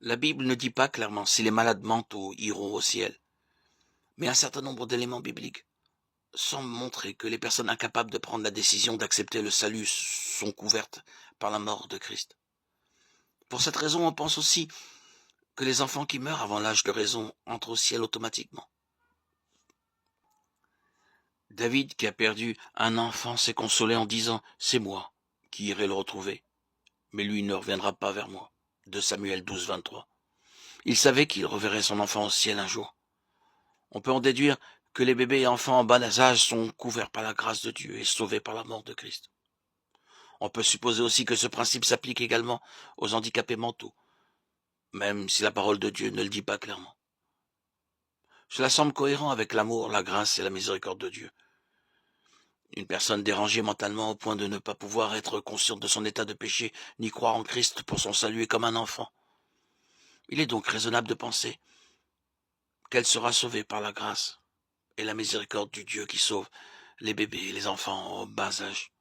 La Bible ne dit pas clairement si les malades mentaux iront au ciel, mais un certain nombre d'éléments bibliques semblent montrer que les personnes incapables de prendre la décision d'accepter le salut sont couvertes par la mort de Christ. Pour cette raison, on pense aussi que les enfants qui meurent avant l'âge de raison entrent au ciel automatiquement. David, qui a perdu un enfant, s'est consolé en disant « C'est moi qui irai le retrouver, mais lui ne reviendra pas vers moi » de Samuel 12, 23. Il savait qu'il reverrait son enfant au ciel un jour. On peut en déduire que les bébés et enfants en bas âge sont couverts par la grâce de Dieu et sauvés par la mort de Christ. On peut supposer aussi que ce principe s'applique également aux handicapés mentaux, même si la parole de Dieu ne le dit pas clairement. Cela semble cohérent avec l'amour, la grâce et la miséricorde de Dieu. Une personne dérangée mentalement au point de ne pas pouvoir être consciente de son état de péché ni croire en Christ pour son salut est comme un enfant. Il est donc raisonnable de penser qu'elle sera sauvée par la grâce et la miséricorde du Dieu qui sauve les bébés et les enfants au bas âge.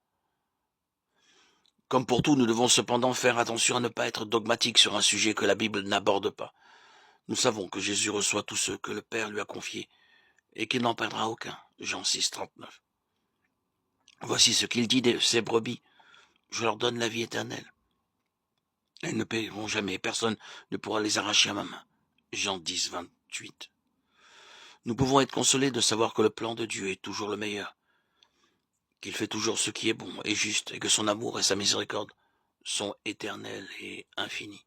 Comme pour tout, nous devons cependant faire attention à ne pas être dogmatiques sur un sujet que la Bible n'aborde pas. Nous savons que Jésus reçoit tous ceux que le Père lui a confiés et qu'il n'en perdra aucun. Jean 6, 39. Voici ce qu'il dit de ses brebis. Je leur donne la vie éternelle. Elles ne périront jamais, personne ne pourra les arracher à ma main. Jean 10, 28. Nous pouvons être consolés de savoir que le plan de Dieu est toujours le meilleur, qu'il fait toujours ce qui est bon et juste, et que son amour et sa miséricorde sont éternels et infinis.